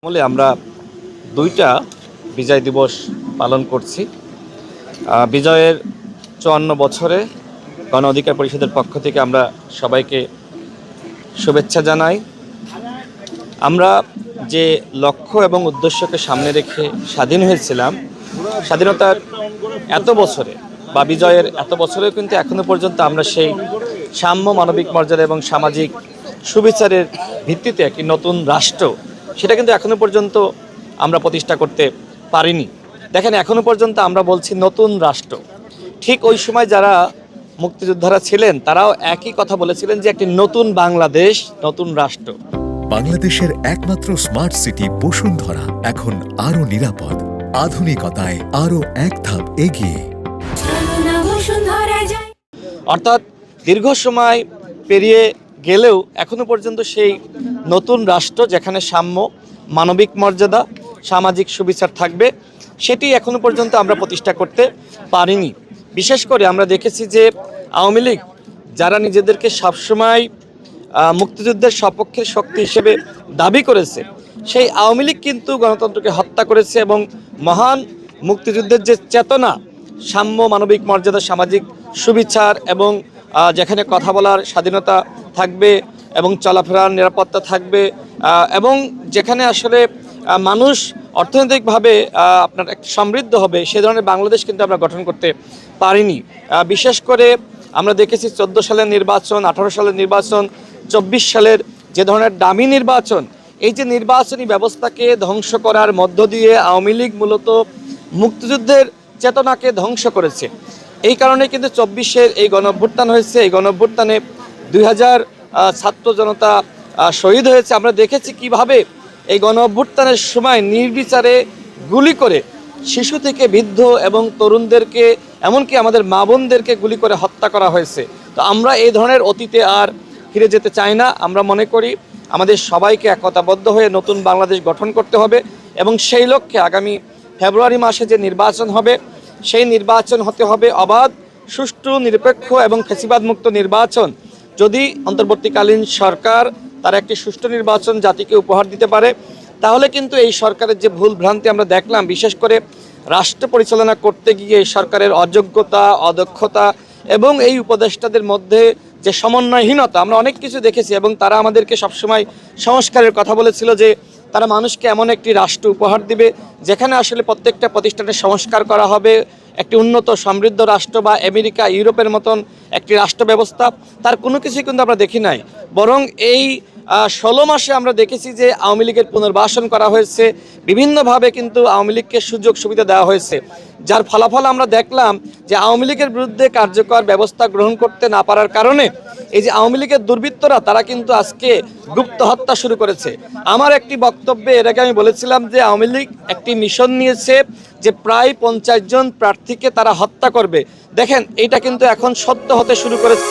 আমলে আমরা দুইটা বিজয় দিবস পালন করছি। বিজয়ের ৫৪ বছরে গণ অধিকার পরিষদের পক্ষ থেকে আমরা সবাইকে শুভেচ্ছা জানাই। আমরা যে লক্ষ্য এবং উদ্দেশ্যকে সামনে রেখে স্বাধীন হয়েছিলাম, স্বাধীনতার এত বছরে বা বিজয়ের এত বছরেও কিন্তু এখনো পর্যন্ত আমরা সেই সাম্য, মানবিক মর্যাদা এবং সামাজিক সুবিচারের ভিত্তিতে একটি নতুন রাষ্ট্র, সেটা কিন্তু এখনো পর্যন্ত আমরা প্রতিষ্ঠা করতে পারিনি। দেখেন, এখনো পর্যন্ত আমরা বলছি নতুন রাষ্ট্র। ঠিক ওই সময় যারা মুক্তিযোদ্ধারা ছিলেন তারাও একই কথা বলেছিলেন যে একটি নতুন বাংলাদেশ, নতুন রাষ্ট্র। বাংলাদেশের একমাত্র স্মার্ট সিটি বসুন্ধরা এখন আরো নিরাপদ, আধুনিকতায় আরো এক ধাপ এগিয়ে। অর্থাৎ দীর্ঘ সময় পেরিয়ে গেলেও এখনো পর্যন্ত সেই নতুন রাষ্ট্র যেখানে সাম্য, মানবিক মর্যাদা, সামাজিক সুবিচার থাকবে, সেটি এখনো পর্যন্ত আমরা প্রতিষ্ঠা করতে পারিনি। বিশেষ করে আমরা দেখেছি যে আওয়ামী লীগ যারা নিজেদেরকে সবসময় মুক্তিযুদ্ধের সপক্ষের শক্তি হিসেবে দাবি করেছে, সেই আওয়ামী লীগ কিন্তু গণতন্ত্রকে হত্যা করেছে এবং মহান মুক্তিযুদ্ধের যে চেতনা, সাম্য, মানবিক মর্যাদা, সামাজিক সুবিচার এবং যেখানে কথা বলার স্বাধীনতা থাকবে এবং চলাফেরার নিরাপত্তা থাকবে এবং যেখানে আসলে মানুষ অর্থনৈতিকভাবে আপনার সমৃদ্ধ হবে, সে ধরনের বাংলাদেশ কিন্তু আমরা গঠন করতে পারিনি। বিশেষ করে আমরা দেখেছি 14 সালের নির্বাচন, 18 সালের নির্বাচন, 24 সালের যে ধরনের দামি নির্বাচন, এই যে নির্বাচনী ব্যবস্থাকে ধ্বংস করার মধ্য দিয়ে আওয়ামী লীগ মূলত মুক্তিযুদ্ধের চেতনাকে ধ্বংস করেছে। এই কারণে কিন্তু 24-এর এই গণঅভ্যুত্থান হয়েছে। এই গণঅভ্যুত্থানে 2000 ছাত্র জনতা শহীদ হয়েছে। আমরা দেখেছি কিভাবে এই গণঅভ্যুত্থানের সময় নির্বিচারে গুলি করে শিশু থেকে বৃদ্ধ এবং তরুণদেরকে, এমনকি আমাদের মা বোনদেরকে গুলি করে হত্যা করা হয়েছে। তো আমরা এই ধরনের অতীতে আর ফিরে যেতে চাই না। আমরা মনে করি আমাদের সবাইকে একতাবদ্ধ হয়ে নতুন বাংলাদেশ গঠন করতে হবে এবং সেই লক্ষ্যে আগামী ফেব্রুয়ারি মাসে যে নির্বাচন হবে, সেই নির্বাচন হতে হবে অবাধ, সুষ্ঠু, নিরপেক্ষ এবং ফ্যাসিবাদ মুক্ত নির্বাচন। যদি অন্তর্বর্তীকালীন সরকার তার একটি সুষ্ঠু নির্বাচন জাতিকে উপহার দিতে পারে, তাহলে কিন্তু এই সরকারের যে ভুল ভ্রান্তি আমরা দেখলাম, বিশেষ করে রাষ্ট্র পরিচালনা করতে গিয়ে এই সরকারের অযোগ্যতা, অদক্ষতা এবং এই উপদেষ্টাদের মধ্যে যে সমন্বয়হীনতা, আমরা অনেক কিছু দেখেছি। এবং তারা আমাদেরকে সবসময় সংস্কারের কথা বলেছিল যে তারা মানুষকে এমন একটি রাষ্ট্র উপহার দিবে যেখানে আসলে প্রত্যেকটা প্রতিষ্ঠানের সংস্কার করা হবে, একটি উন্নত সমৃদ্ধ রাষ্ট্র বা আমেরিকা, ইউরোপের মতন একটি রাষ্ট্র ব্যবস্থা। তার কোনো কিছুই কিন্তু আমরা দেখি নাই। বরং এই 16 মাসে আমরা দেখেছি যে আওয়ামী লীগের পুনর্বাসন করা হয়েছে, বিভিন্নভাবে কিন্তু আওয়ামী লীগকে সুযোগ সুবিধা দেওয়া হয়েছে, যার ফলাফল আমরা দেখলাম যে আওয়ামী লীগের বিরুদ্ধে কার্যকর ব্যবস্থা গ্রহণ করতে না পারার কারণে এই যে আওয়ামী লীগের দুর্বৃত্তরা তারা কিন্তু আজকে গুপ্ত হত্যা শুরু করেছে। আমার একটি বক্তব্যে এর আগে আমি বলেছিলাম যে আওয়ামী লীগ একটি মিশন নিয়েছে যে প্রায় 50 জন প্রার্থীকে তারা হত্যা করবে। দেখেন, এটা কিন্তু এখন সত্য হতে শুরু করেছে।